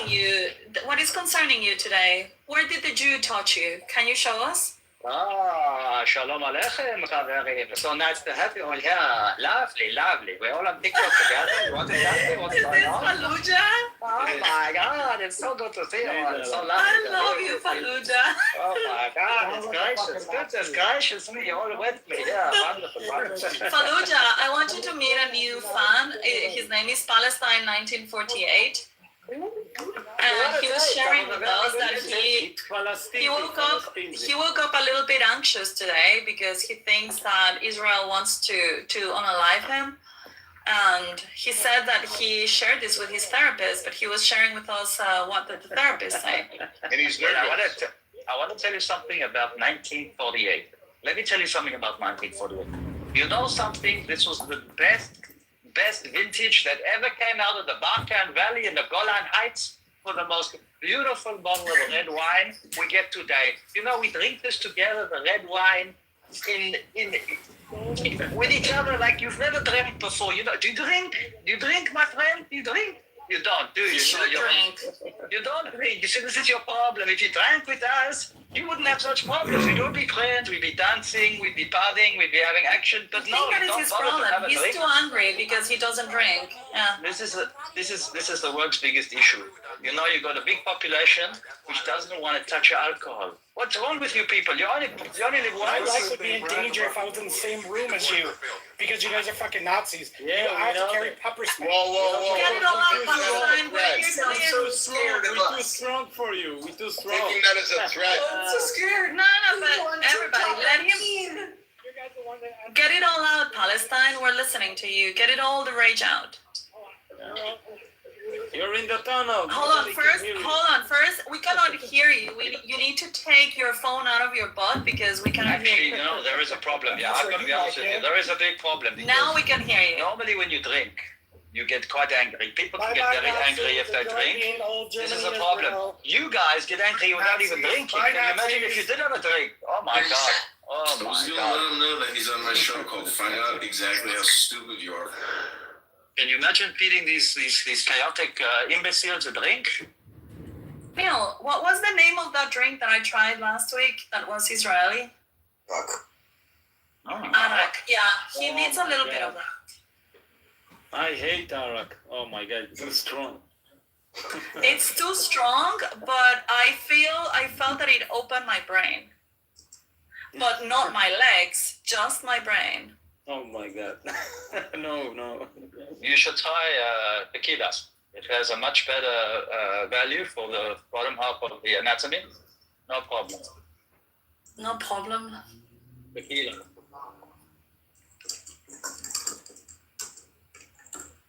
you? What is concerning you today? Where did the Jew touch you? Can you show us? Shalom Aleichem, Chaverim. So nice to have you all here. Lovely. We're all on TikTok together. You want to tell me what's going on? Fallujah? Oh my God, it's so good to see you all. It's so lovely. I love you, Fallujah. Oh my God, it's gracious. Goodness gracious me, all with me. Yeah, wonderful. Fallujah, I want you to meet a new fan. His name is Palestine 1948. And he was sharing with us that he woke up a little bit anxious today because he thinks that Israel wants to unalive him. And he said that he shared this with his therapist, but he was sharing with us what the therapist said. And he's nervous. I want to tell you something about 1948. Let me tell you something about 1948. You know something? This was the best vintage that ever came out of the Balkan Valley in the Golan Heights for the most beautiful bottle of red wine we get today. You know, we drink this together, the red wine, with each other like you've never drank before. You know, do you drink? Do you drink, my friend? Do you drink? You don't, do you? You should drink. You don't drink. You see, this is your problem. If you drank with us, you wouldn't have such problems. We'd all be friends, we'd be dancing, we'd be partying, we'd be having action. But I think that is his problem. He's too angry because he doesn't drink. Yeah. This is the world's biggest issue. You know, you've got a big population which doesn't want to touch alcohol. What's wrong with you people? You only live once. My life would be in danger if I was in the same room as you, because you guys are fucking Nazis. Yeah, I have to carry pepper spray. Whoa. Get it all out, Palestine. We're here to I'm so live. scared of We're too us. strong for you. We're too strong. Taking that as a threat. I'm so scared. No, but everybody, let him. You guys are the ones that Get it all out, Palestine. We're listening to you. Get it all the rage out. You're in the tunnel. Hold on. First, we cannot hear you. You need to take your phone out of your butt because we cannot hear Actually, you. no, there is a problem. Yeah, I'm going to be honest with you. There is a big problem. Now we can hear you. Normally when you drink, you get quite angry. People can get very angry if they drink. This is a problem. You guys get angry without even drinking. Can you imagine if you did have a drink? Oh my God. Oh I my was going to God. let him know that he's on my show called Find Out Exactly How Stupid You Are. Can you imagine feeding these chaotic imbeciles a drink? Neil, what was the name of that drink that I tried last week that was Israeli? Fuck. Arak. Yeah, he needs a little bit of that. I hate Arak. Oh my God, it's too strong. It's too strong, but I felt that it opened my brain. But not my legs, just my brain. Oh my God. No. You should try tequila. It has a much better value for the bottom half of the anatomy. No problem. No problem. Tequila.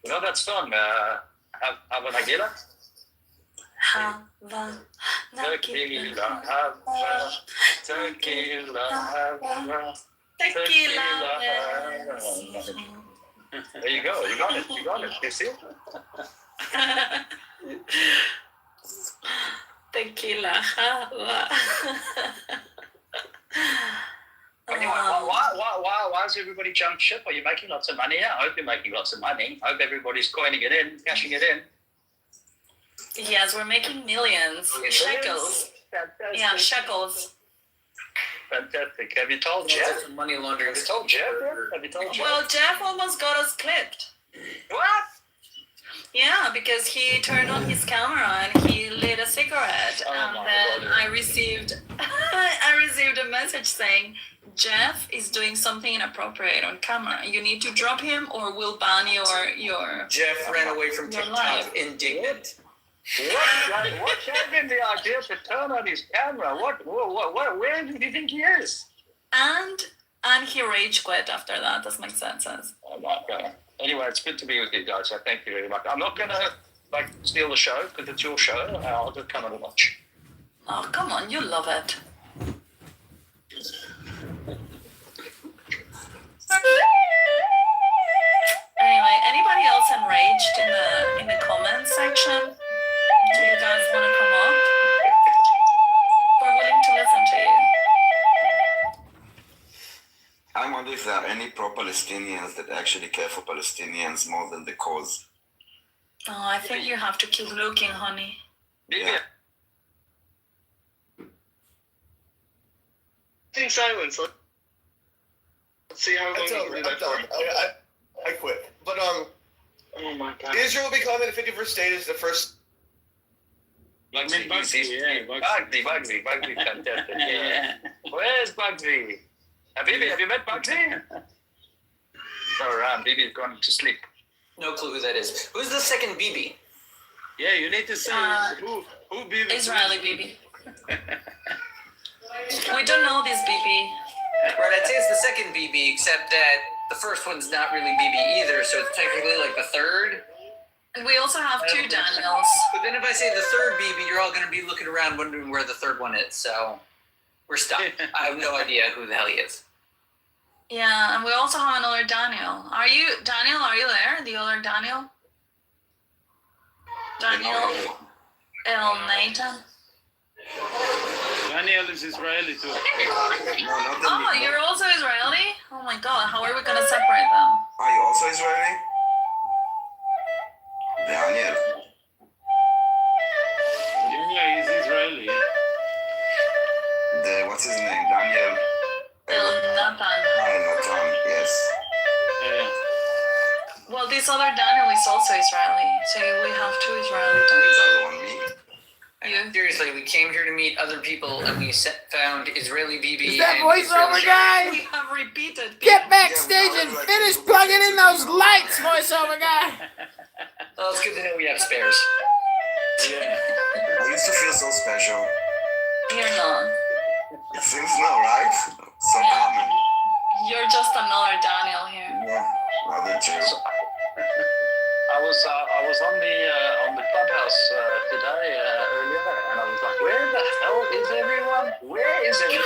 You know that song, Hava Nagila? Hava Tequila, Hava, tequila, Hava. Tequila. There you go. You got it. You see? Tequila. Anyway, why is everybody jump ship? Are you making lots of money? Yeah, I hope you're making lots of money. I hope everybody's coining it in, cashing it in. Yes, we're making millions. Shekels. Fantastic. Yeah, shekels. Fantastic. Have you told Jeff? Money laundering. Have you told Jeff? Have you told Jeff? Well, Jeff almost got us clipped. What? Yeah, because he turned on his camera and he lit a cigarette, Oh and my then God. I received a message saying Jeff is doing something inappropriate on camera. You need to drop him, or we'll ban your. Jeff ran away from Your TikTok, life. indignant. What gave him the idea to turn on his camera? Where do you think he is? And he rage quit after that. That makes sense. Oh my God. Anyway, it's good to be with you guys. So thank you very much. I'm not gonna steal the show because it's your show. I'll just come and watch. Oh, come on, you love it. Anyway, anybody else enraged in the comments section? Do you guys want to come up? We're willing to listen to you. I wonder if there are any pro-Palestinians that actually care for Palestinians more than the cause. Oh, I think you have to keep looking, honey. Bibi, In silence. Let's see how long It's you over. can I'm do that done. for. I quit. But Oh my god. Israel becoming the 51st state is the first. Bugsy, Bugsy, Bugsy, fantastic. Yeah. Where's Bugsy? Bibi, have you met Bugsy? Oh, Bibi's gone to sleep. No clue who that is. Who's the second BB? Yeah, you need to say who Bibi. Israeli BB. We don't know this BB. Right, I'd say it's the second BB, except that the first one's not really BB either, so it's technically like the third. And we also have two Daniels. But then if I say the third BB, you're all going to be looking around wondering where the third one is, so we're stuck. I have no idea who the hell he is. Yeah, and we also have another Daniel. Are you there? The other Daniel? Daniel El Nathan? Daniel is Israeli too. No, not the Oh, you're also Israeli? Oh my god, how are we gonna separate them? Are you also Israeli? Daniel. Yeah, he's Israeli. What's his name? Daniel. El Nathan. Natan. Yes. Yeah. Well, this other Daniel is also Israeli, so we have two Israeli Which Daniels. other one? Me? You? Seriously, we came here to meet other people, and we found Israeli BB. Is that and voiceover Israeli- guy? We have repeated. Get backstage and finish plugging in those lights, voiceover guy. Well, it's good to know we have spares. Yeah. I used to feel so special. You're not. It seems no, right? So common. You're just another Daniel here. Yeah, other two. I was on the clubhouse today earlier, and I was like, where the hell is everyone? Where is everyone?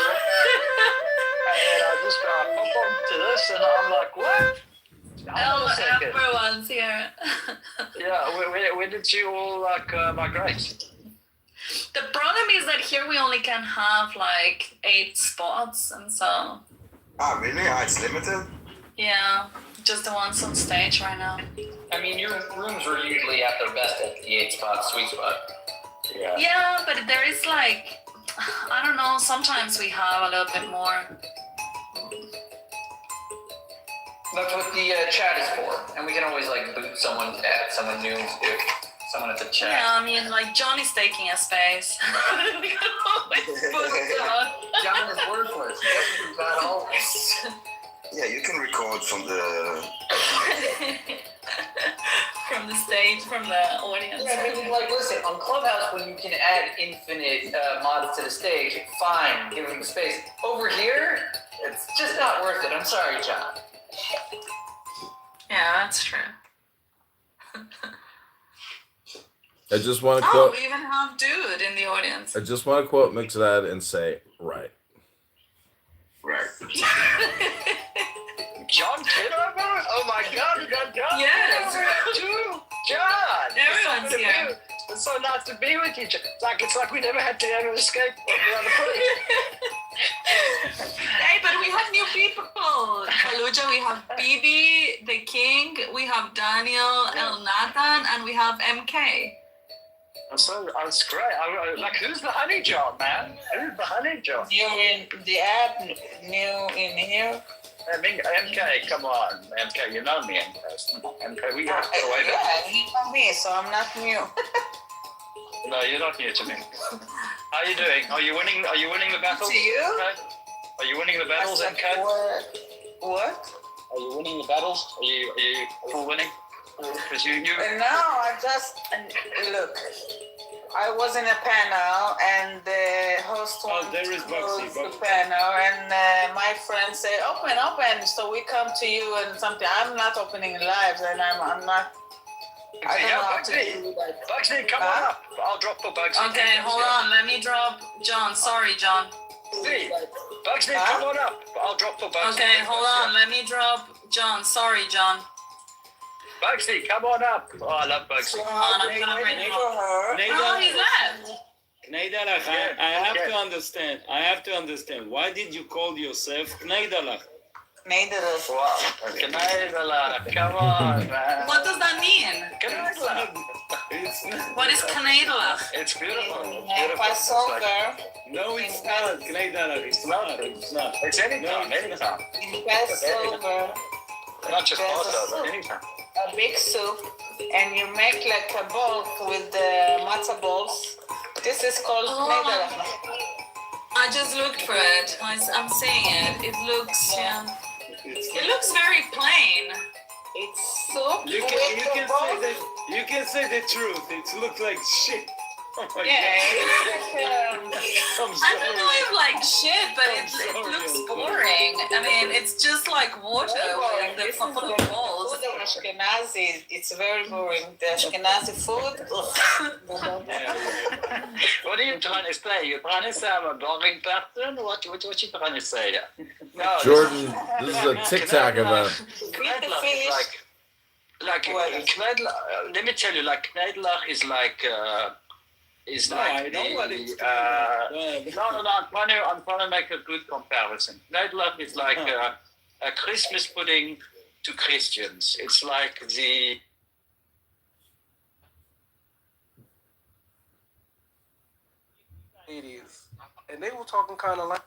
And I just pop onto this, and I'm like, what? Hold on a second. Everyone's here. Yeah, where did you all migrate? The problem is that here we only can have like 8 spots, and so Ah, really? Ah, it's limited? yeah, just the ones on stage right now. I mean, your rooms were usually at their best at the 8-spot sweet spot. Yeah. Yeah, but there is like, I don't know, sometimes we have a little bit more. That's what the chat is for, and we can always like boot someone to add someone new if someone at the chat. Yeah, I mean, like John is taking a space. We can always put John. John is worthless. He's got all this. Yeah, you can record from the... From the stage, from the audience. Yeah, I mean, like, listen, on Clubhouse, when you can add infinite mods to the stage, fine, give them space. Over here, it's just not worth it. I'm sorry, John. Yeah, that's true. I just want to Oh, quote. we even have Dude in the audience. I just want to quote Mixdad and say, right. Right. John Kitover? Oh my God, we got John Yes. Kitover too. John. Everyone's here. It's so nice to be with you. It's like we never had to ever escape the other place. Hey, but we have new people. Fallujah, we have Bibi, the King, we have Daniel, El Nathan, and we have MK. That's great. Like, who's the honey John, man? Who's the honey John? New in the app, new in here. I mean, MK, come on. MK, you know me, MK, we have to go away Yeah, you know me, so I'm not new. No, you're not new to me. How are you doing? Are you winning the battles? To you? MK? Are you winning the battles, I said, MK? What? Are you winning the battles? Are you full winning? Because you No, I just look. I was in a panel, and the host wanted there is to close Bugsy. the panel, and my friend said, "Open." So we come to you and something. I'm not opening lives, and I'm not. I don't know how to do that. Bugsy, come on up. I'll drop for Bugsy. Okay, hold on, let me drop John. Sorry, John. Bugsy, come on up. I'll drop for Bugsy. Okay, hold on, let me drop John. Sorry, John. Bugsy, come on up. Oh, I love Bugsy. So I'm they gonna bring waiting him for her. Oh, he's left. Kneidalach, I have to understand. Why did you call yourself Kneidalach? Nederig. Wow. Canadela, come on, man. What does that mean? Canadela. It's not. What is Canada? It's beautiful. It's É beautiful. It's like, Passover. No, it's not. Canadian. It's not. It's not. it's anytime, No, it's anytime. In Passover, Not just There's a Passover, soup. anytime. a big soup, and you make like a ball with the matzah balls. This is called nederig. I just looked for it. I'm seeing it. It looks, it looks very plain. It's soup You with can the say balls. that. You can say the truth. It looks like shit. Oh my Yeah, god. it's like, I'm I don't know sorry. if like shit, but I'm it sorry, looks I'm sorry. boring. I mean, it's just like water with the this is couple the of balls. food of Ashkenazi. It's very boring. The Ashkenazi food. Ugh. What are you trying to say? You're trying to say I'm a boring person? What you trying to say? No, Jordan, this is a TikTok event. Knedlach is like Knedlach, let me tell you, like Knedlach is like No, I know what it's no, I'm trying to make a good comparison. Knedlach is like a Christmas pudding to Christians. It's like the '80s, and they were talking kind of like.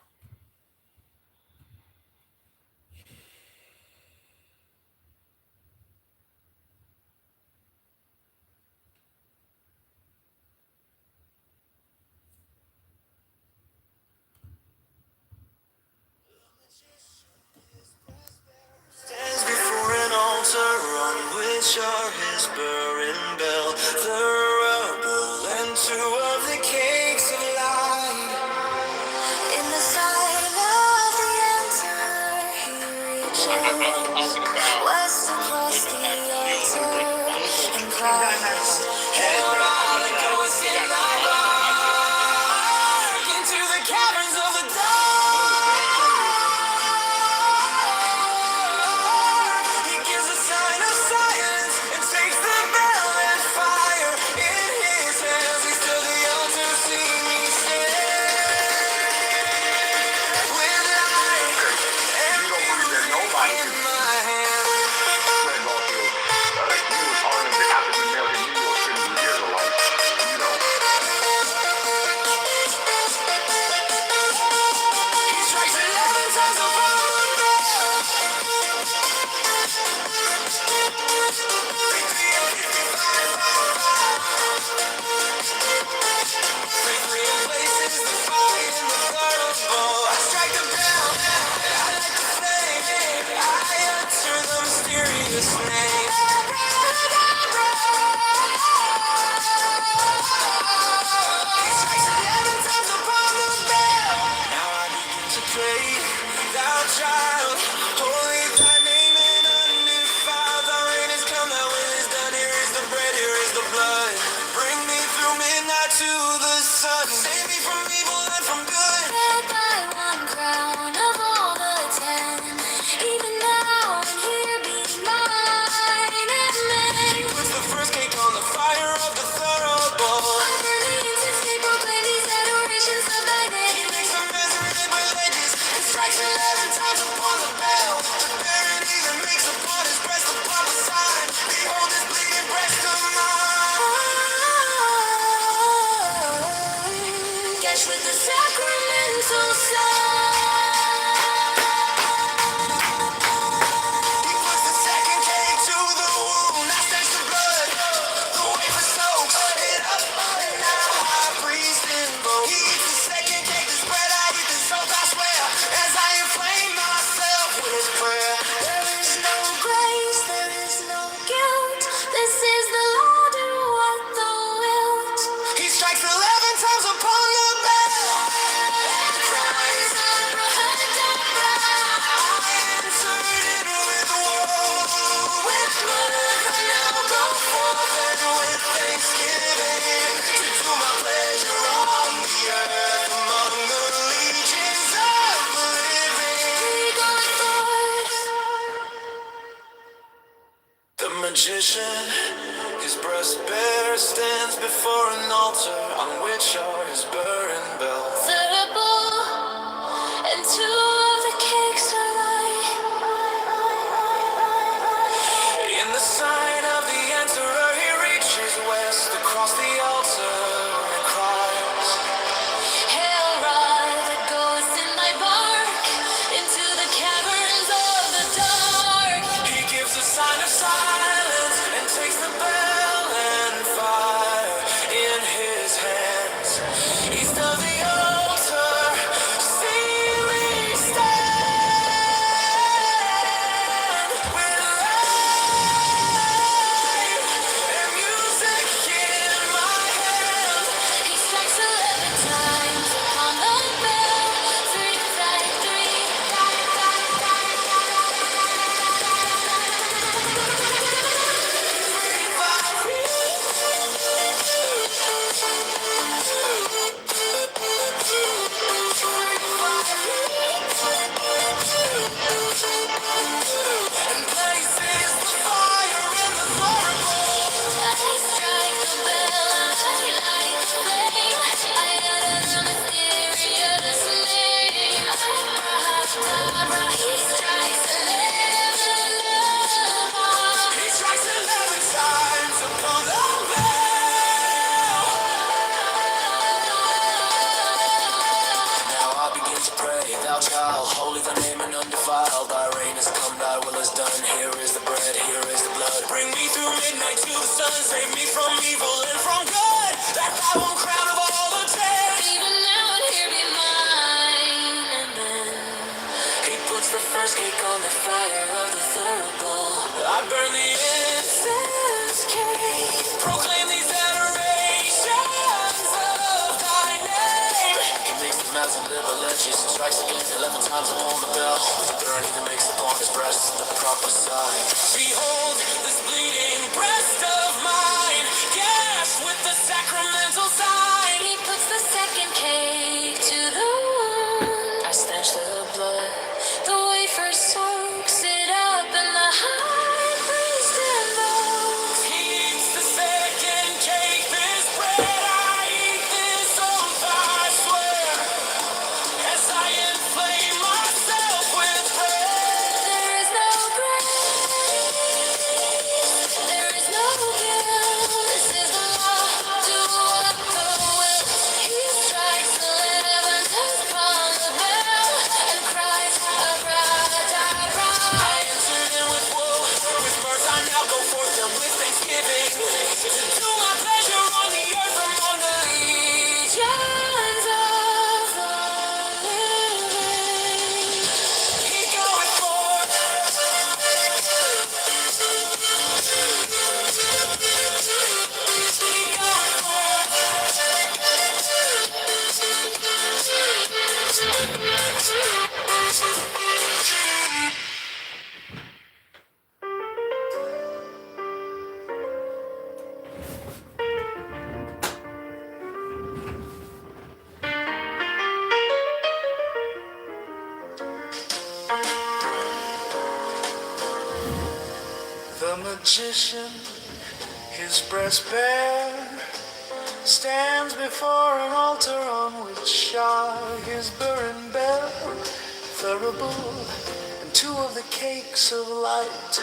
Stands before an altar on which are his burring bell, the rubble and two of the cakes of light. In the sight of the altar, he reaches west across the altar and cries, "Hail, Ghost in thy bark into the caverns of the dark." He gives a sign of silence and takes the bell and fire in his hands. He stood the altar, see me stand with light and music in my hand. He strikes 11 times upon the bell. Victory places the fire in the thunderbolt. I strike the bell, I light the flame, I utter the mysterious name. He strikes 11 times upon the bell. Now I begin to pray, thou child, holy thy name and undefiled. Thy reign has come, thy will is done. Here is the bread, here is the blood. Bring me through midnight to the sun. Save me from evil and from good. Led by one crown of all the 10. Even now and here be mine. Amen. He puts the first cake on the fire of the thunderbolt. Under the incense they proclaim these adorations of thy name. He makes them resurrected by legends and strikes 11 times upon the bell. The Baron even makes upon his breast a proper sign. Behold this bleeding breast of mine. Catch with the sacramental sign. He puts the second cake to the wound. Now stains the blood. The wafer soaks it up. And now high priest invoke. He eats the second cake, this bread I eat, this oath I swear. As I inflame myself with prayer. There is no grace, there is no guilt. This is the Lord who what thou wilt. He strikes 11 times upon the bell. And cries, Abrahadabra. I answered it with woe. With blood I now go forth and with thanksgiving to do my pleasure on the earth among the legions of the living. He goes forth. The magician, his breast bare, stands before an altar on which are his burring bells. The bull and two of the cakes are light. Save me from evil and from good. That I won't crown of all the ten. Even now and here be mine. And then he puts the first cake on the fire of the thurible. I burn the incense cake. Proclaim these adorations of thy name. He makes the mountain live a legend. Strikes again 11 times upon the bell. With the burn he makes upon his breast the proper sign. Behold this bleeding breast of mine, gashed with the sacramental sign. He puts the second cake to the wound. I stench the blood. The wafer soaks it up, and the high priest invokes. He eats the second cake. This bread I eat, this oath I swear, as I inflame myself with prayer. There is no grace. There is no guilt. This is the law. Do what the will. He strikes 11 times upon the bell and cries, Abracadabra. I entered in with woe. With mirth I now go forth and with thanksgiving to do my pleasure on the earth among the legions of the living. He goeth forth. The magician, his breast bare, stands before an altar on which are his burring bell, thurible, and 2 of the cakes of light.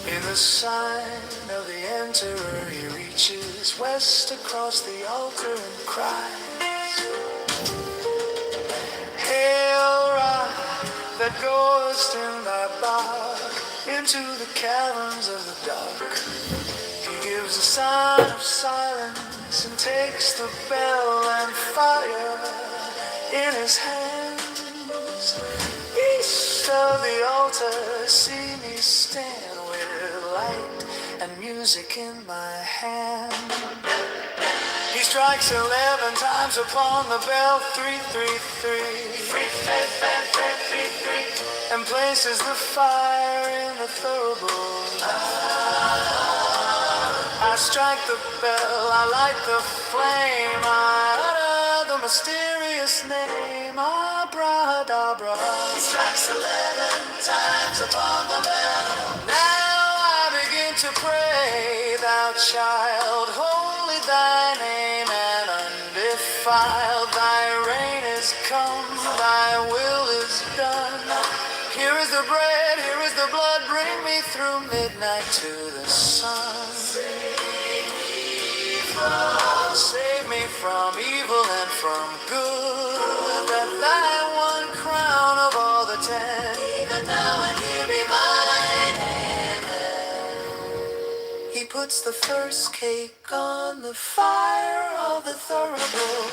In the sign of the enterer, he reaches west across the altar and cries, Hail, Ra, that goest in thy bark into the caverns of the dark. He gives a sign of silence and takes the bell and fire in his hands. East of the altar, see me stand with light and music in my hand. He strikes 11 times upon the bell, 333, and places the fire in the thurible. I strike the bell, I light the flame, I utter the mysterious name, Abracadabra. He strikes 11 times upon the bell. Now I begin to pray, thou child, holy thy name and undefiled. Thy reign is come, thy will is done. Here is the bread, here is the blood, bring me through midnight to the sun. Save me from evil and from good, that thy one crown of all the 10, even now and here be mine. Amen. He puts the first cake on the fire of the thurible.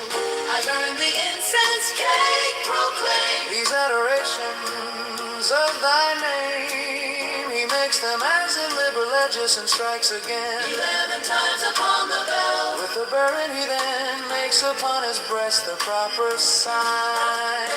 I burn the incense cake, proclaim these adorations of thy name. He makes them as in liber legis and strikes again 11 times upon the bell. With the burden he then makes upon his breast the proper sign.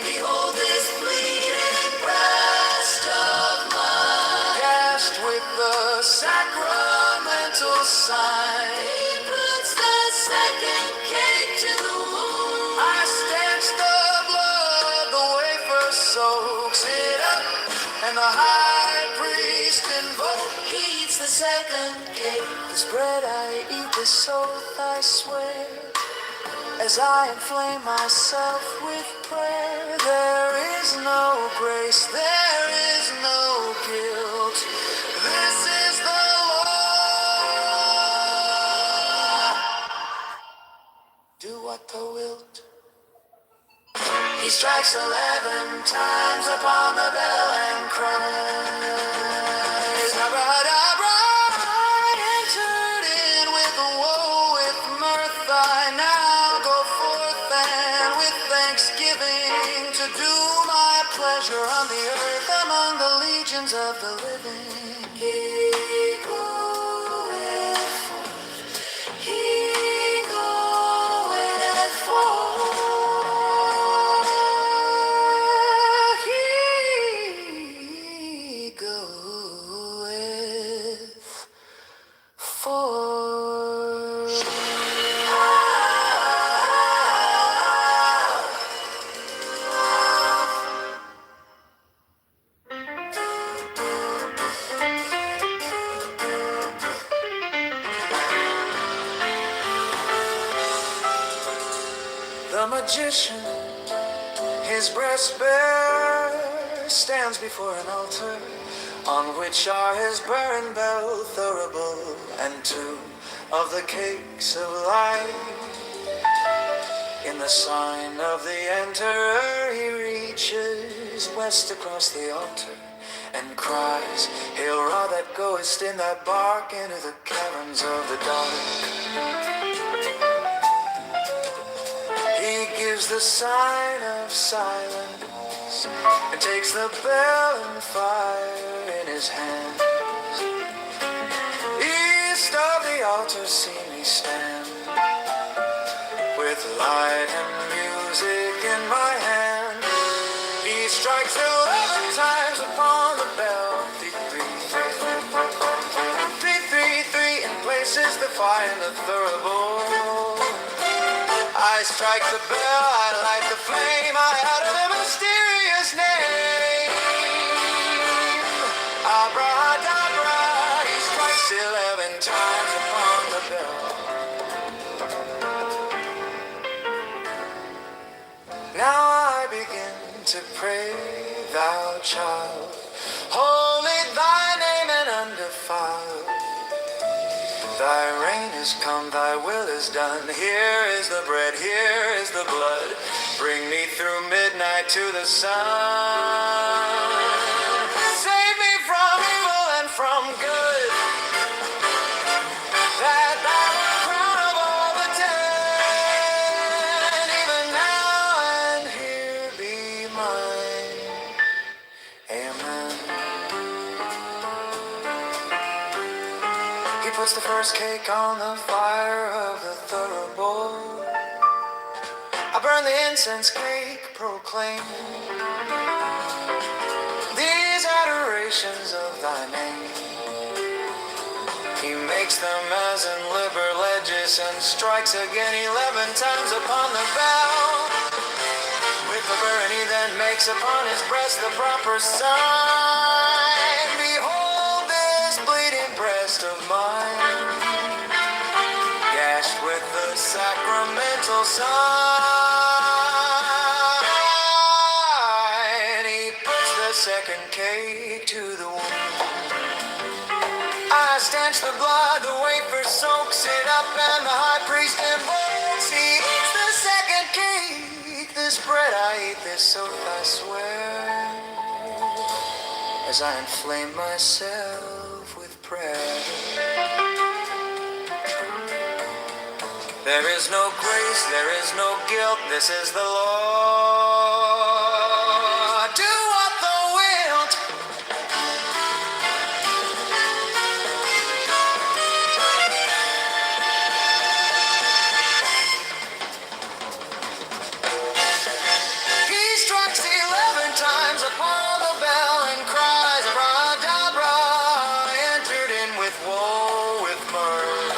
Behold this bleeding breast of mine, gashed with the sacramental sign. He puts the second cake to the wound. I stench the blood, the wafer soaks it up, and the high priest invokes. He eats the second cake. This bread I eat, this oath I swear, as I inflame myself with prayer. There is no grace, there is no guilt. This is the law. Do what thou wilt. He strikes 11 times upon the bell and cries, the earth among the legions of the living. He goeth forth. He goeth forth. He goeth forth. The magician, his breast bare, stands before an altar, on which are his burren bell, thurible, and 2 of the cakes of light. In the sign of the enterer, he reaches west across the altar, and cries, "Hail, Ra, that goest in that bark into the caverns of the dark." He gives the sign of silence and takes the bell and fire in his hands. East of the altar see me stand, with light and music in my hand. He strikes 11 times upon the bell. 3, 3, 3, 3, 3, and places the fire in the thurible. I strike the bell, I light the flame, I utter the mysterious name. Abrahadabra, he strikes 11 times upon the bell. Now I begin to pray, thou child, holy thy name and undefiled. Thy reign is come, thy will is done. Here is the bread, here is the blood. Bring me through midnight to the sun. Save me from evil and from good, that thou art crown of all the 10. Even now and here be mine. Amen. He puts the first cake on the fire of the thurible. I burn the incense cake, proclaim these adorations of thy name. He makes them as in liber legis and strikes again 11 times upon the bell. With the burn he then makes upon his breast the proper sign. Behold this bleeding breast of mine, gashed with the sacramental sign. He puts the second cake to the wound. I stanch the blood, the wafer soaks it up, and the high priest invokes. He eats the second cake. This bread I eat, this oath I swear, as I inflame myself with prayer. There is no grace, there is no guilt, this is the law. Do what thou wilt. He strikes 11 times upon the bell and cries, "Abrahadabra," entered in with woe, with mirth.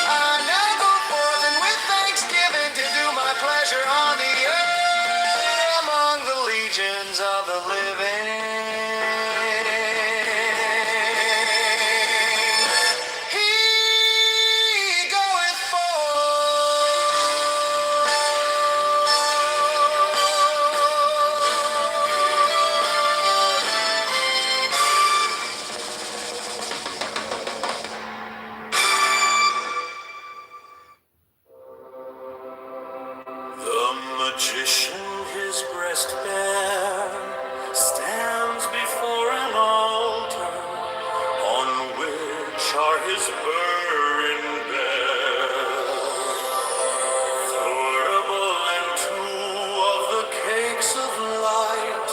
I now go forth and with thanksgiving to do my pleasure on the earth among the legions of the living. He goeth The magician, his breast bare, stands before an altar, on which are his burning bells, thurible, and 2 of the cakes of light.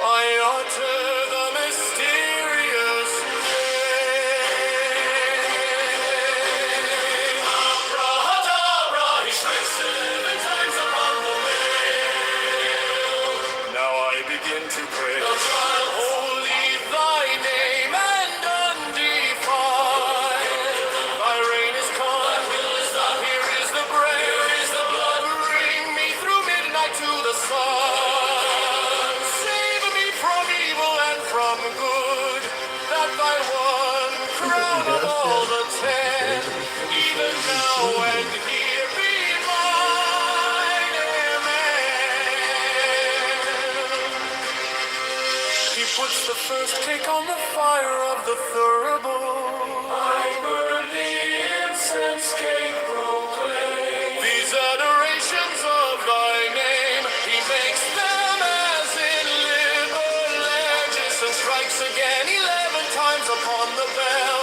I utter the mysterious name. Abrahadabra, he strikes 7 times upon the veil. Now I begin to pray. Holy thy name and undefiled. Thy reign is come. Here is the bread. Bring me through midnight to the sun. Save me from evil and from good. That thy one crown of all the 10. Even now and here be mine. Amen. He puts the first cake on the fire of the thurible. I burn the incense cake proclaim. These adorations of thy name, he makes them as in Liberlegis and strikes again 11 times upon the bell.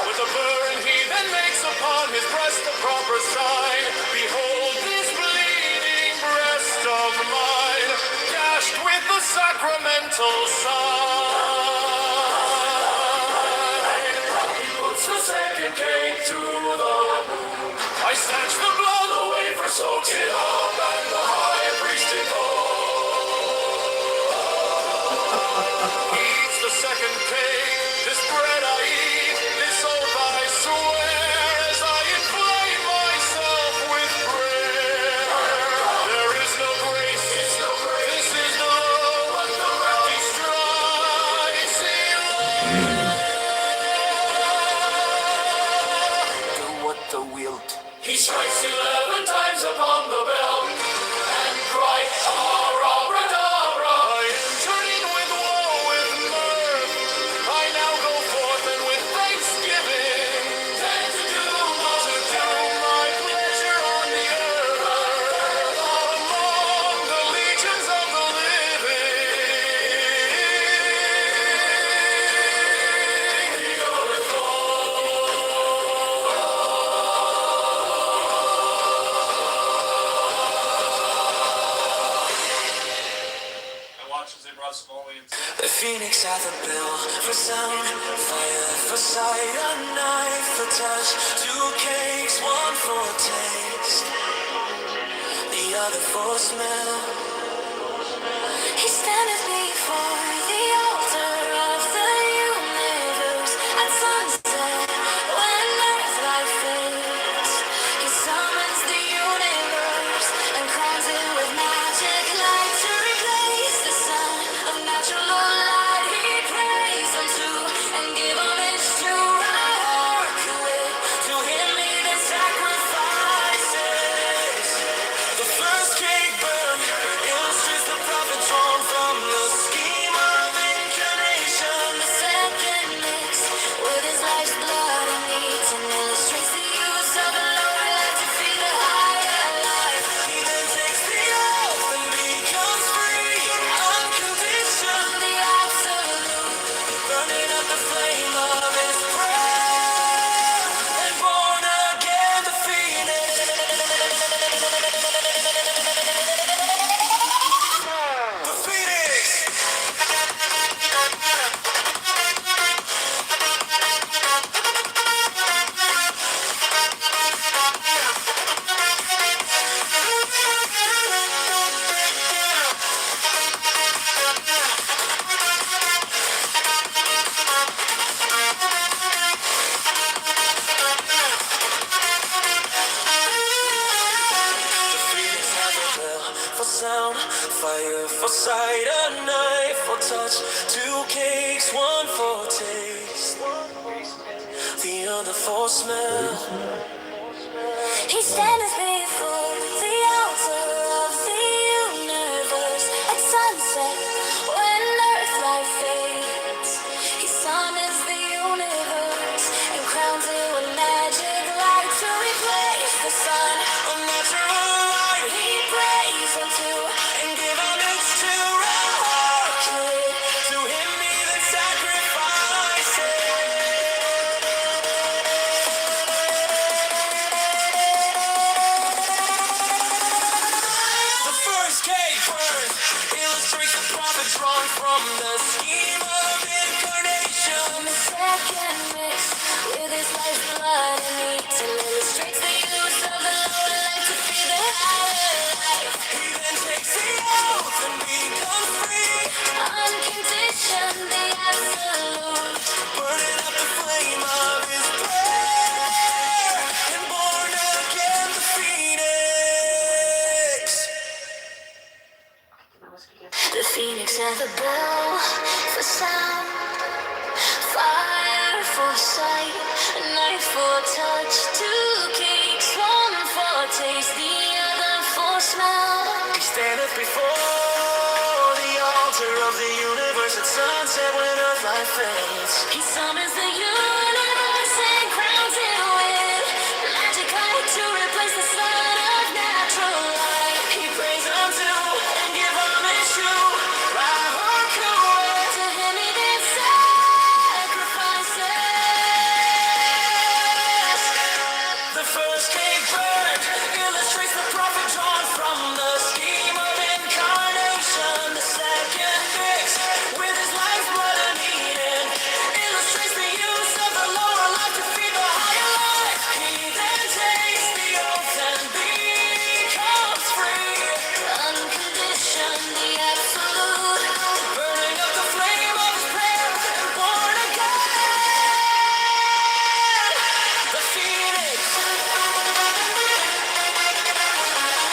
With a burn he then makes upon his breast the proper sign. Behold this bleeding breast of mine, dashed with the sacramental sign. He puts the second cake to the moon. I snatch the blood away for soaks it up, and the high priest eats the second cake. This bread I eat, this oath I swear, as I inflame myself with prayer. There is no grace, this is the Lord, he strikes in do what the wilt. He strikes 11 times upon the bell and cries, Abracadabra. I enter in with woe, with mirth. I now go forth and with thanksgiving, and to do my pleasure on the earth, among the legions of the living. The phoenix hath a bill for sound, fire for sight, a knife for touch, 2 cakes, 1 for taste, the other for smell. He standeth before the altar of the universe at sunset, when earth life fades. He summons the universe and crowns it with magic light to replace the sun of natural light. He prays unto and give homage to Yahweh. To him he then sacrifices. The first cake burned illustrates the prophet drawn from the scheme of incarnation. The second mixed with his life's blood and meat and illustrates the use of the lower life to feed the higher life. He then takes the oath and becomes free, unconditioned, the absolute, burning up the flame of his prayer, and born again the phoenix. The Phoenix! For sound, fire for sight, a knife for touch, 2 cakes, 1 for taste, the other for smell. He standeth before the altar of the universe at sunset, when earth life fades. He summons the universe and crowns it with magic light to replace the sun of natural light. He prays unto and give homage to Yahweh. To him he then sacrifices. first cake burn illustrates the profit drawn from the scheme of incarnation. The second mix with his life's blood and meat illustrates the use of the lower life to feed the higher life. He then takes the oath and becomes free. Unconditioned, the absolute. Burning up the flame of his prayer and born again the phoenix. The phoenix and the bell for sound, fire for sight, a knife for touch, two cakes, one for taste, the other for smell. He standeth before the altar of the universe at sunset when earth life fades. He summons the universe and crowns it with magic light to replace the sun of natural light. He prays unto and give homage to Rahukuah. To him he did sacrifices. The first cake burned illustrates the profit drawn from the scheme of incarnation. The second mix with his life's blood and eaten illustrates the use of the lower life to feed the higher life. He then takes the oath and becomes free. Unconditioned, the absolute. Burning up the flame of his prayer and born again. The phoenix. The phoenix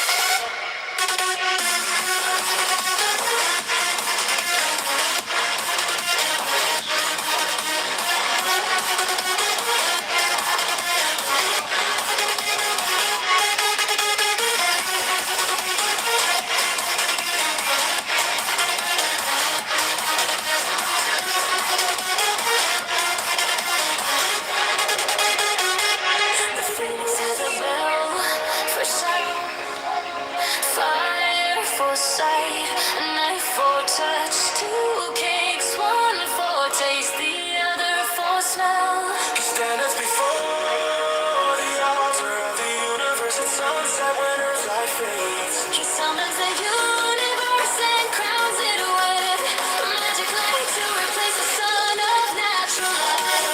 has a bell for sound, fire for sight, a knife for touch, two cakes, one for taste, the other for smell. He standeth before the altar of the universe at sunset when earth life fades. He summons the universe and crowns it with magic light to replace the sun of natural light.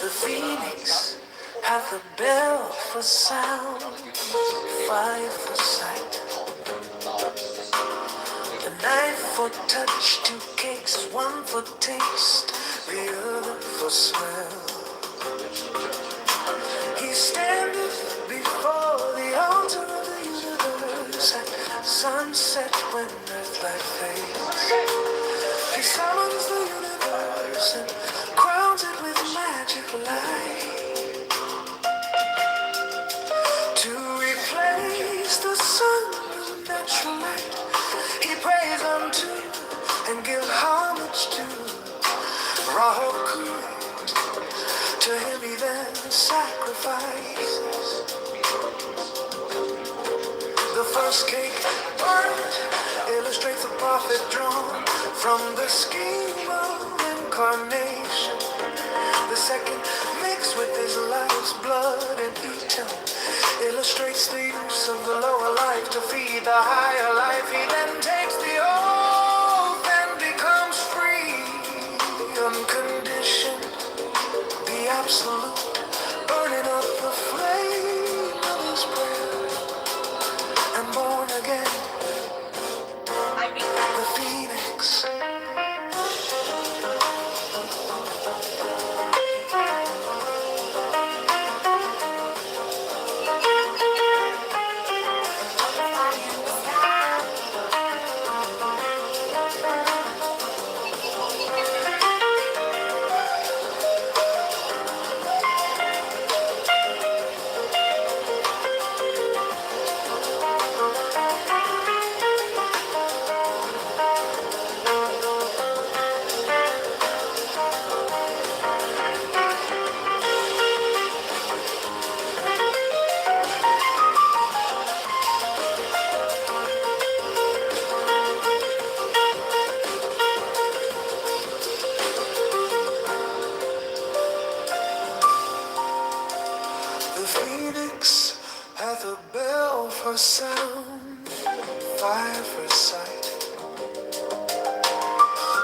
The phoenix hath a bell for sound, fire for sight, a knife for touch, two cakes, one for taste, the other for smell. He standeth before the altar of the universe at sunset when earth light fades. He summons the universe and crowns it with magic light to replace the sun of natural light. He prays unto and give homage to Rahukuah. To him he then sacrifices. The first cake burned illustrates the profit drawn from the scheme of incarnation. The second mixed with his life's blood and eaten illustrates the use of the lower life to feed the higher life. He then takes the oath and becomes free. Unconditioned, the absolute, burning up the flame The phoenix hath a bell for sound, fire for sight,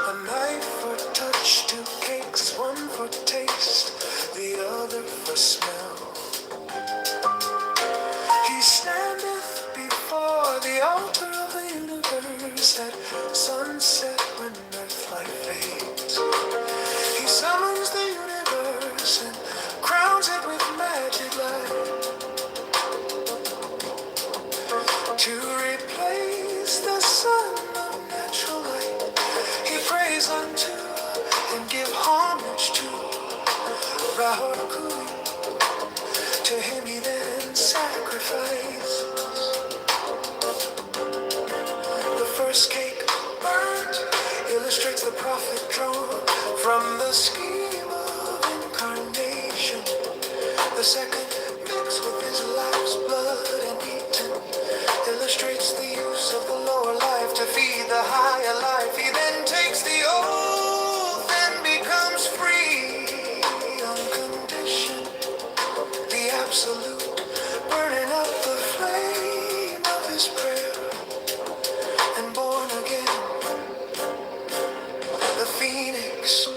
a knife for touch, two cakes, one for taste, the other for smell. He standeth before the altar of the universe at sunset when earth life fades. He summons the universe and crowns it with magic light to replace the sun of natural light. He prays unto and give homage to Rahul. To him he then sacrificed. The first cake burnt illustrates the prophet drawn from the scheme of incarnation. The second mixed with his life's blood and eaten illustrates the use of the lower life to feed the higher life. He then takes the oath and becomes free on condition, the absolute, burning up the flame of his prayer and born again, the phoenix.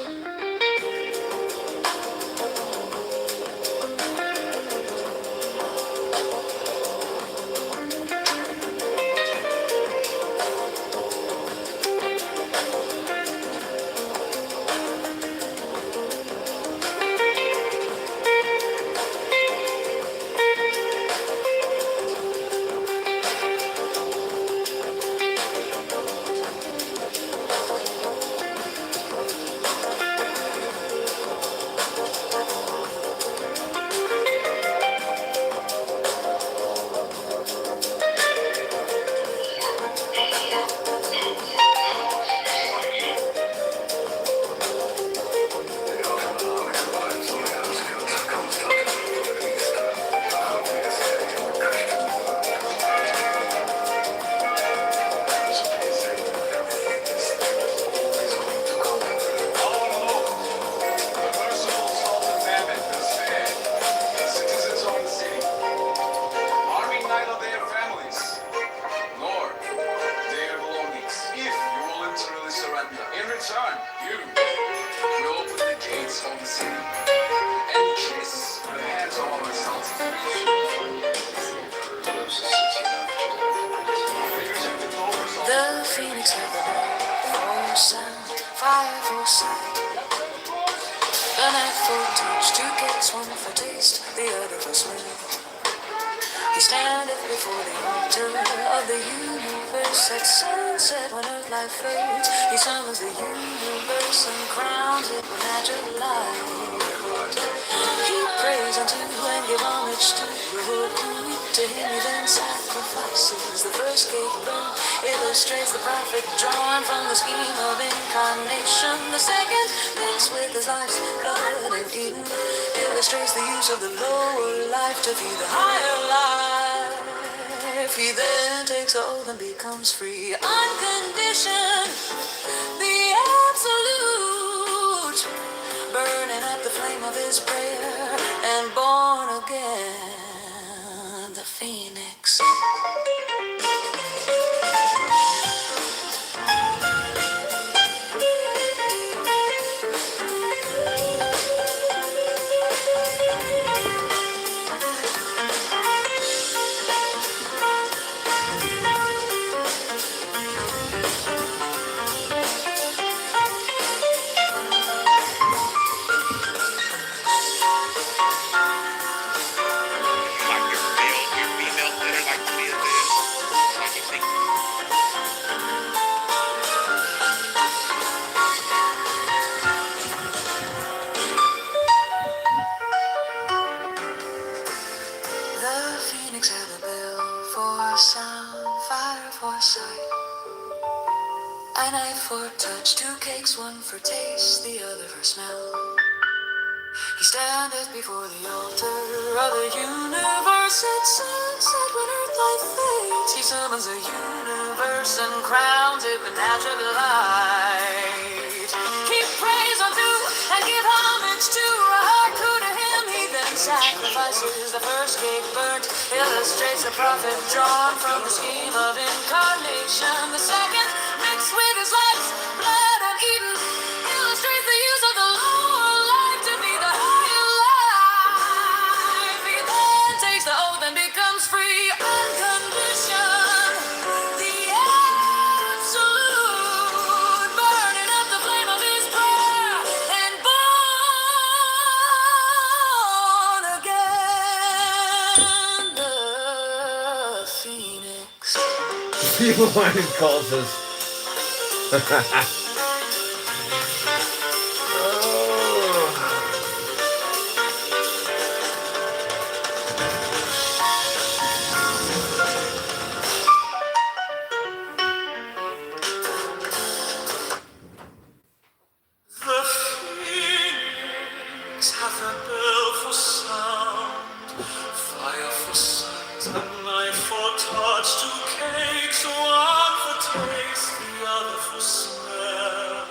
The phoenix of the night, for sound, fire for sight, a knife for touch, two cakes, one for taste, the other for smell. He standeth before the altar of the universe at sunset when earth life fades. He summons the universe and crowns it with magic light. He prays unto and give homage to Rahul. To him he then sacrifices. The first cake burnt illustrates the prophet drawn from the scheme of incarnation. The second mixed with his life's blood and eaten illustrates the use of the lower life to feed the higher life. He then takes the oath and becomes free on condition, the absolute, burning up the flame of his prayer and born again, the phoenix. A knife for touch, two cakes, one for taste, the other for smell. He standeth before the altar of the universe at sunset when earth life fades. He summons the universe and crowns it with natural light. He prays unto and give homage to a heart true to him. He then sacrifices the first cake burnt illustrates the profit drawn from the scheme of incarnation. The second, mixed with his life's blood and eaten, illustrates the use of the lower life to be the higher life. He then takes the oath and becomes free on condition. The absolute burning up the flame of his prayer and born again. The phoenix. People find his cultist. The phoenix hath a bell for sound, fire for sight, and life for touch. Two cakes, one for taste, the other for smell.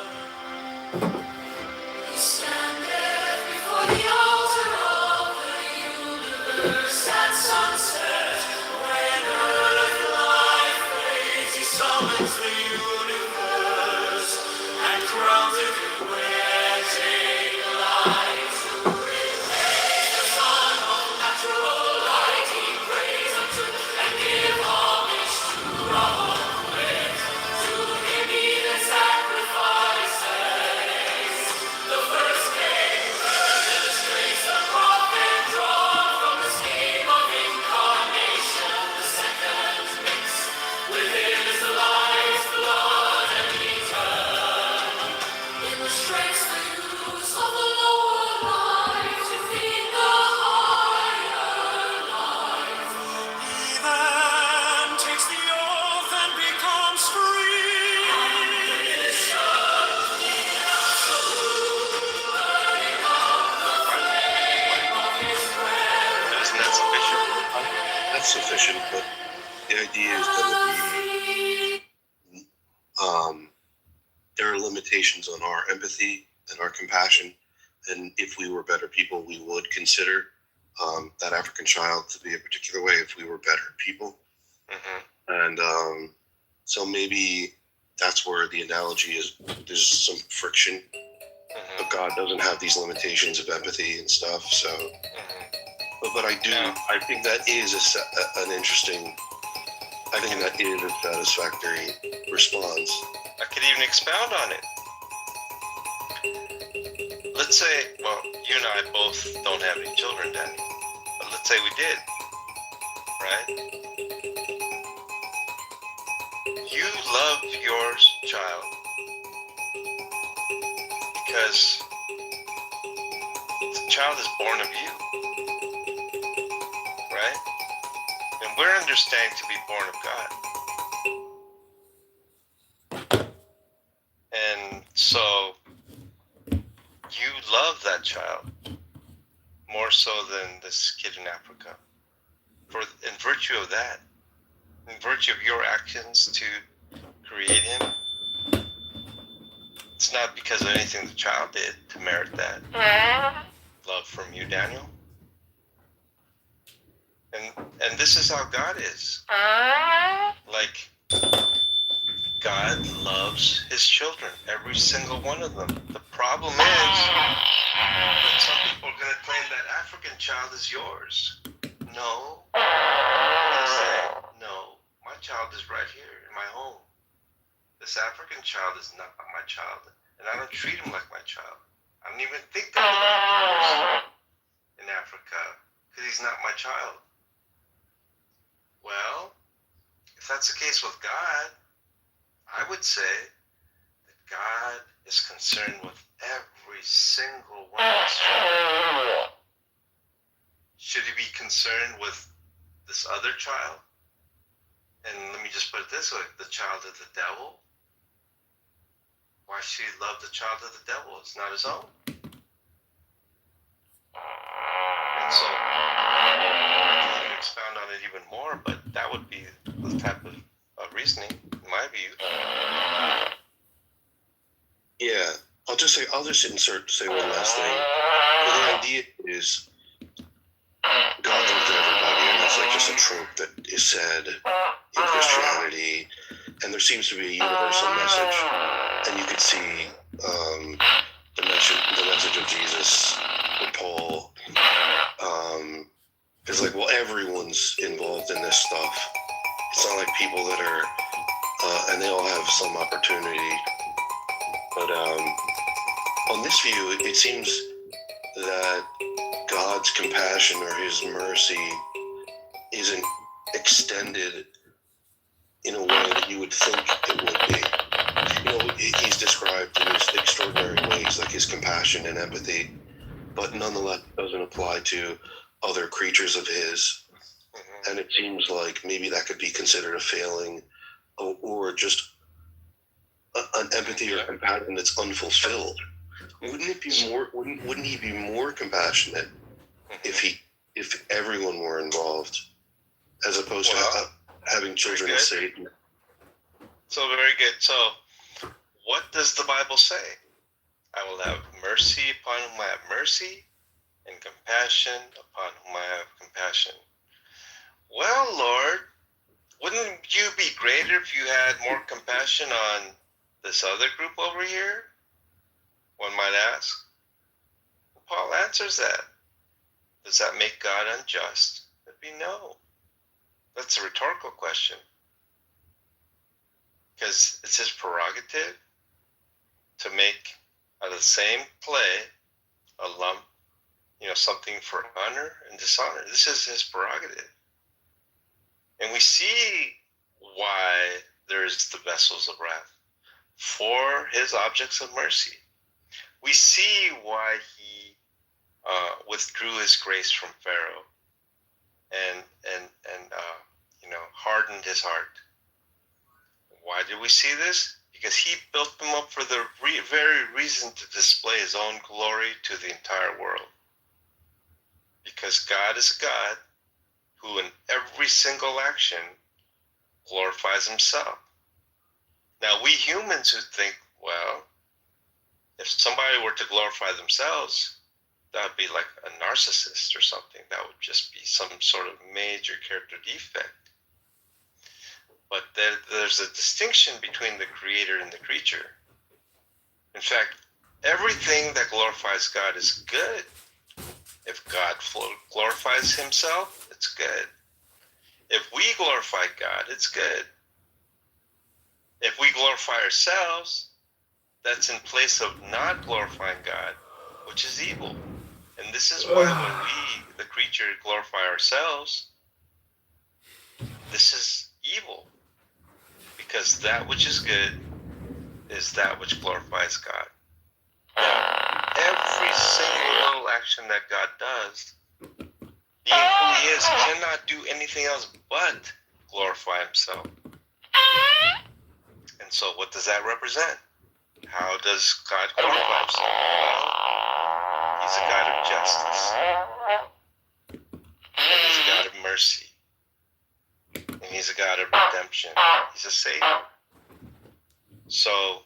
We standeth before the altar of the universe at sunset. When earth life fades, he summons the universe and crowns it with wedding light. To replace the sun of natural light, he prays unto and give homage to Rahman. To him he the sacrifices. The first cake illustrates the prophet drawn from the scheme of incarnation. The second mixed with his life's blood and return illustrates the use of the lower life to feed the higher life. He then takes the oath and becomes free. Isn't that sufficient? That's sufficient, but the idea is that there are limitations on our empathy and our compassion, and if we were better people, we would consider that African child to be a particular way if we were better people. And so maybe that's where the analogy is. There's some friction, but God doesn't have these limitations of empathy and stuff. So, but I think that is an interesting. I think that is a satisfactory response. I could even expound on it. Let's say, well, you and I both don't have any children, Danny. But let's say we did, right? You love your child because the child is born of you, right? And we're understanding to be born of God. And so you love that child more so than this kid in Africa. In virtue of that, in virtue of your actions to create him, it's not because of anything the child did to merit that love from you, Daniel. And this is how God is. Like, God loves his children, every single one of them. The problem is that some people are going to claim that African child is yours. No. I say, no, my child is right here in my home. This African child is not my child, and I don't treat him like my child. I don't even think that about him in Africa, because he's not my child. Well, if that's the case with God, I would say that God is concerned with every single one of his children. Should he be concerned with this other child? And let me just put it this way, the child of the devil? Why should he love the child of the devil? It's not his own. And so, I can expound on it even more, but that would be the type of reasoning, in my view. Yeah, I'll just say one last thing. The idea is God loves everybody, and that's like just a trope that is said in Christianity, and there seems to be a universal message, and you could see the message of Jesus with Paul is like, well, everyone's involved in this stuff. It's not like people that are, and they all have some opportunity, but on this view, it seems that God's compassion or his mercy isn't extended in a way that you would think it would be. You know, he's described in these extraordinary ways, like his compassion and empathy, but nonetheless doesn't apply to other creatures of his. And it seems like maybe that could be considered a failing, or just an empathy or compassion that's unfulfilled. Wouldn't it be more? Wouldn't he be more compassionate if everyone were involved, as opposed to having children of Satan? So very good. So, what does the Bible say? I will have mercy upon whom I have mercy, and compassion upon whom I have compassion. Well, Lord, wouldn't you be greater if you had more compassion on this other group over here? One might ask. Paul answers that. Does that make God unjust? It'd be no. That's a rhetorical question. Because it's his prerogative to make out of the same clay a lump, something for honor and dishonor. This is his prerogative. And we see why there's the vessels of wrath for his objects of mercy. We see why he withdrew his grace from Pharaoh and hardened his heart. Why did we see this? Because he built them up for the very reason to display his own glory to the entire world. Because God is a God who in every single action glorifies himself. Now we humans who think, well, if somebody were to glorify themselves, that would be like a narcissist or something. That would just be some sort of major character defect. But there's a distinction between the creator and the creature. In fact, everything that glorifies God is good. If God glorifies himself, it's good. If we glorify God, it's good. If we glorify ourselves, that's in place of not glorifying God, which is evil. And this is why when we, the creature, glorify ourselves, this is evil. Because that which is good is that which glorifies God. Now, every single little action that God does, being who he is, cannot do anything else but glorify himself. And so what does that represent? How does God glorify himself? Well, he's a God of justice. And he's a God of mercy. And he's a God of redemption. He's a Savior. So,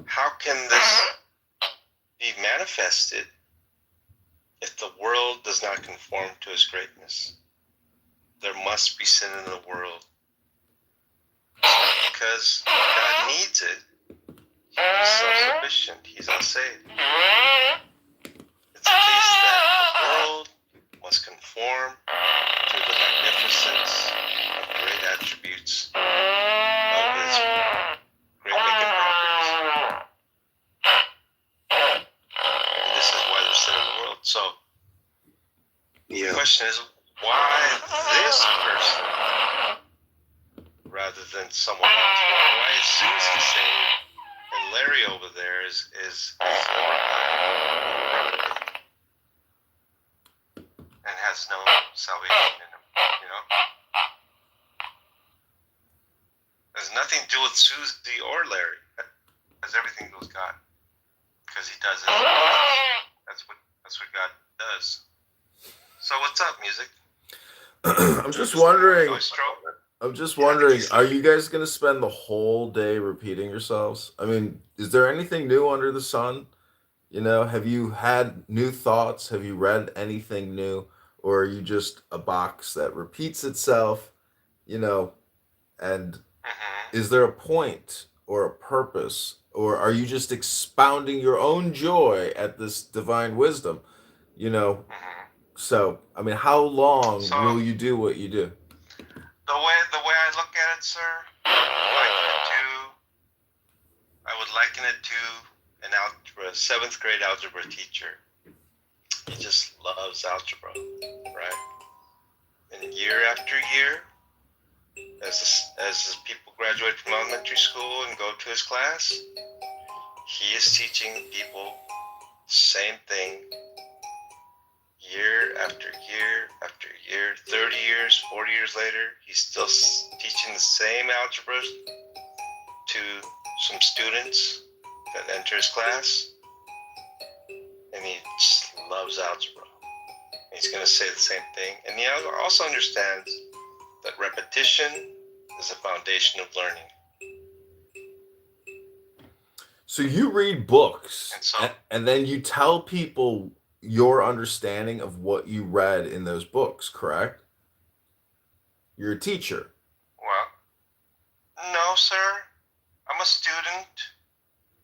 how can this be manifested if the world does not conform to his greatness? There must be sin in the world. It's not because God needs it. He's self-sufficient. He's unsaved. It's a case that the world must conform to the magnificence of great attributes of his great making properties. And this is why there's sin in the world. So, the question is, why this person rather than someone else? Why is Susie saved and Larry over there is and has no salvation in him, There's nothing to do with Susie or Larry. It has everything to do with God. Because he does it. That's what God does. So what's up, music? I'm just wondering, are you guys going to spend the whole day repeating yourselves? I mean, is there anything new under the sun? You know, have you had new thoughts? Have you read anything new? Or are you just a box that repeats itself? You know, and is there a point or a purpose? Or are you just expounding your own joy at this divine wisdom? You know, so, I mean, how long So will you do what you do? the way I look at it, sir, I would liken it to an algebra, 7th grade algebra teacher. He just loves algebra, right? And year after year, as people graduate from elementary school and go to his class, he is teaching people the same thing year after year after year. 30 years, 40 years later, he's still teaching the same algebra to some students that enter his class, and he just loves algebra. He's going to say the same thing, and he also understands that repetition is the foundation of learning. So you read books, and then you tell people your understanding of what you read in those books, correct? You're a teacher. Well, no, sir. I'm a student,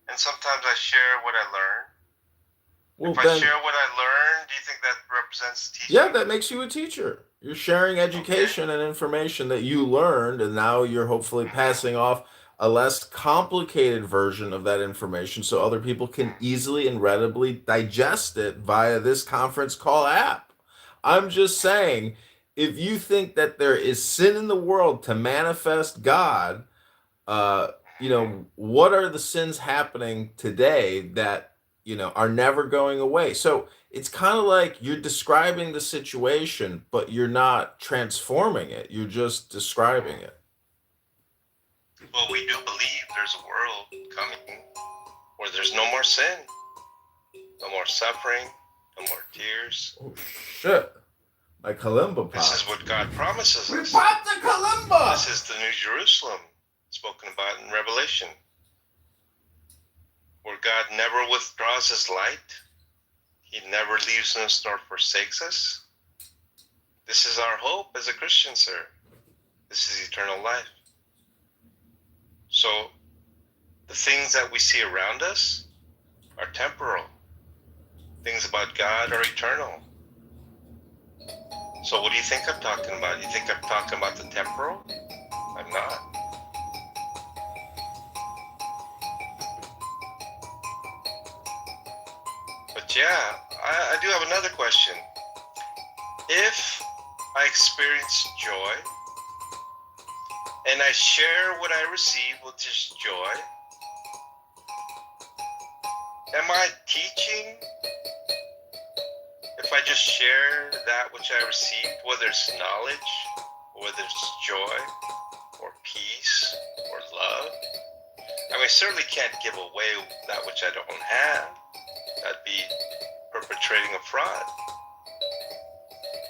and sometimes I share what I learn. Well, if I share what I learn, do you think that represents teaching? Yeah, that makes you a teacher. You're sharing education and information that you learned, and now you're hopefully passing off a less complicated version of that information so other people can easily and readily digest it via this conference call app. I'm just saying, if you think that there is sin in the world to manifest God, you know, what are the sins happening today that, you know, are never going away? So it's kind of like you're describing the situation, but you're not transforming it. You're just describing it. Well, we do believe there's a world coming where there's no more sin, no more suffering, no more tears. Oh, shit. My kalimba pot. This is what God promises us. We popped the kalimba! This is the New Jerusalem spoken about in Revelation, where God never withdraws his light. He never leaves us nor forsakes us. This is our hope as a Christian, sir. This is eternal life. So the things that we see around us are temporal. Things about God are eternal. So what do you think I'm talking about? You think I'm talking about the temporal? I'm not. But yeah, I do have another question. If I experience joy and I share what I receive with this joy, am I teaching? If I just share that which I received, whether it's knowledge, or whether it's joy, or peace, or love, I mean, I certainly can't give away that which I don't have. That'd be perpetrating a fraud.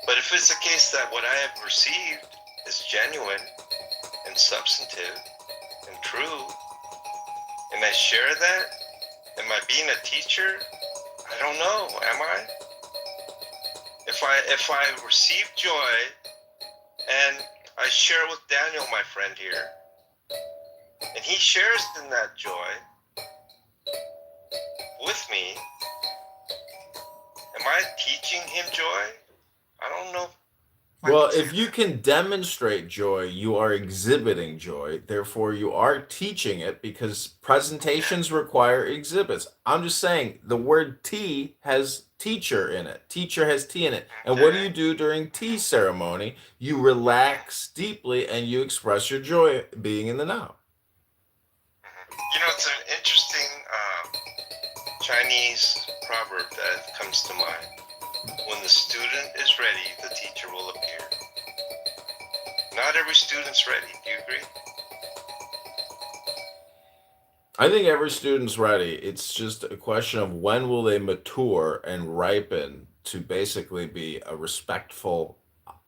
But if it's the case that what I have received is genuine and substantive and true, and I share that, am I being a teacher? I don't know. Am I? If I receive joy and I share with Daniel, my friend here, and he shares in that joy with me, am I teaching him joy? I don't know. Well, if you can demonstrate joy, you are exhibiting joy. Therefore, you are teaching it because presentations require exhibits. I'm just saying the word tea has teacher in it. Teacher has tea in it. And what do you do during tea ceremony? You relax deeply and you express your joy being in the now. You know, it's an interesting Chinese proverb that comes to mind. When the student is ready, the teacher will appear. Not every student's ready. Do you agree? I think every student's ready. It's just a question of when will they mature and ripen to basically be a respectful,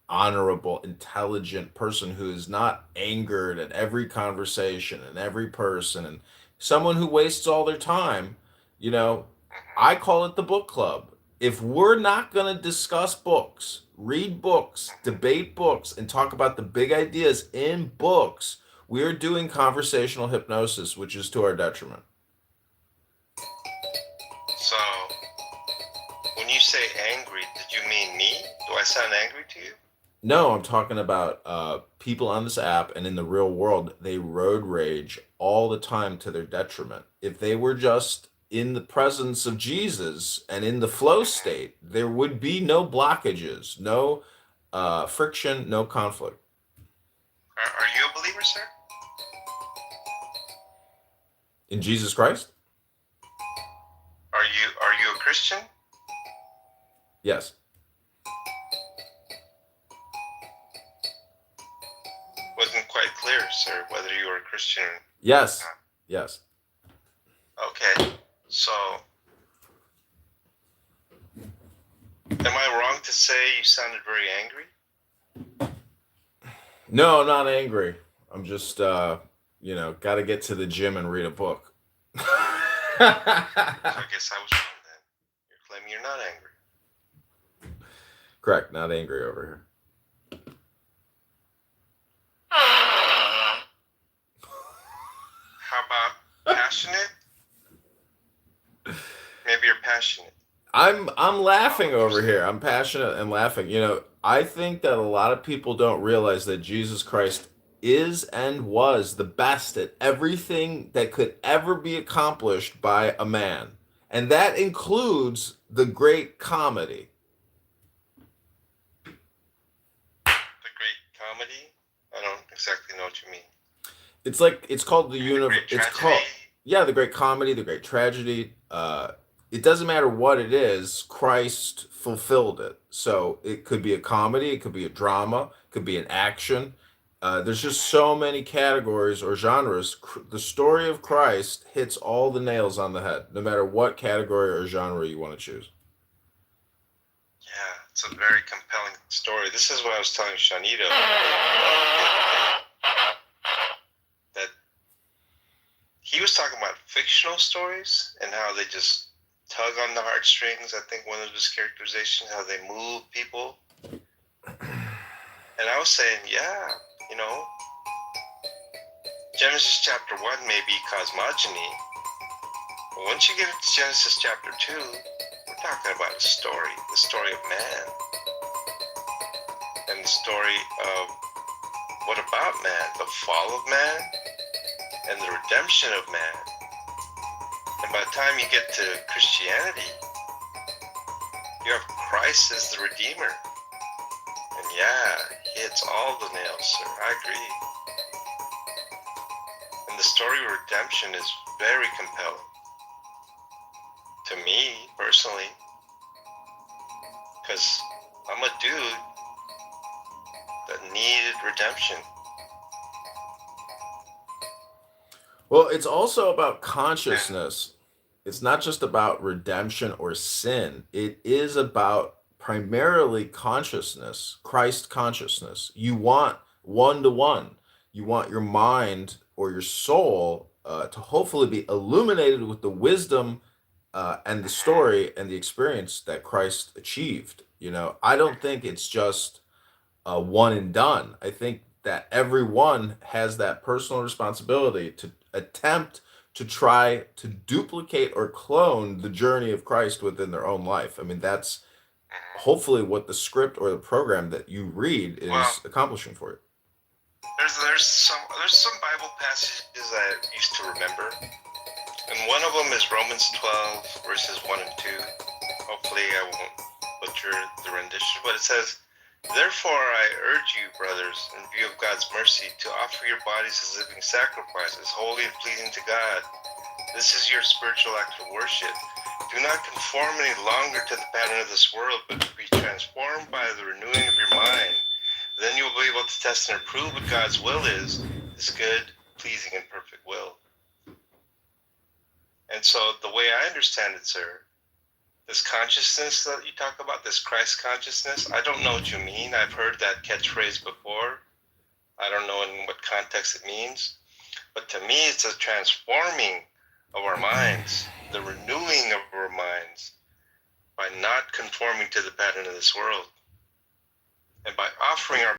honorable, intelligent person who is not angered at every conversation and every person and someone who wastes all their time, you know, I call it the book club. If we're not going to discuss books, read books, debate books, and talk about the big ideas in books, we're doing conversational hypnosis, which is to our detriment. So, when you say angry, did you mean me? Do I sound angry to you? No, I'm talking about people on this app and in the real world. They road rage all the time to their detriment. If they were just in the presence of Jesus and in the flow state, there would be no blockages, no friction, no conflict. Are you a believer, sir? In Jesus Christ? Are you a Christian? Yes. Wasn't quite clear, sir, whether you were a Christian or Yes. not. Yes. Okay, so am I wrong to say you sounded very angry? No, I'm not angry. I'm just, got to get to the gym and read a book. So I guess I was wrong then. You're claiming you're not angry. Correct. Not angry over here. How about passionate? Maybe you're passionate. I'm laughing over here. I'm passionate and laughing. I think that a lot of people don't realize that Jesus Christ is and was the best at everything that could ever be accomplished by a man. And that includes the great comedy. The great comedy? I don't exactly know what you mean. It's called the universe. It's called the great comedy, the great tragedy. It doesn't matter what it is. Christ fulfilled it. So it could be a comedy, it could be a drama, it could be an action. There's just so many categories or genres. The story of Christ hits all the nails on the head, no matter what category or genre you want to choose. Yeah, it's a very compelling story. This is what I was telling Shanita. That he was talking about fictional stories and how they just tug on the heartstrings. I think one of his characterizations, how they move people. And I was saying, Genesis chapter 1 may be cosmogony, but once you get into Genesis chapter 2, we're talking about the story of man. And the story of what about man? The fall of man and the redemption of man. And by the time you get to Christianity, you have Christ as the Redeemer. And he hits all the nails, sir. I agree. And the story of redemption is very compelling. To me, personally. Because I'm a dude that needed redemption. Well, it's also about consciousness. It's not just about redemption or sin. It is about primarily consciousness, Christ consciousness. You want one-to-one. You want your mind or your soul to hopefully be illuminated with the wisdom and the story and the experience that Christ achieved. I don't think it's just one and done. I think that everyone has that personal responsibility to attempt to try to duplicate or clone the journey of Christ within their own life. I mean, that's hopefully what the script or the program that you read is accomplishing for you. There's some Bible passages I used to remember, and one of them is Romans 12 verses 1 and 2. Hopefully I won't butcher the rendition, but it says, "Therefore I urge you, brothers, in view of God's mercy, to offer your bodies as living sacrifices, holy and pleasing to God. This is your spiritual act of worship. Do not conform any longer to the pattern of this world, but be transformed by the renewing of your mind. Then you will be able to test and approve what God's will is, His good, pleasing, and perfect will." And so the way I understand it, sir, this consciousness that you talk about, this Christ consciousness, I don't know what you mean. I've heard that catchphrase before. I don't know in what context it means. But to me, it's a transforming of our minds the renewing of our minds by not conforming to the pattern of this world, and by offering our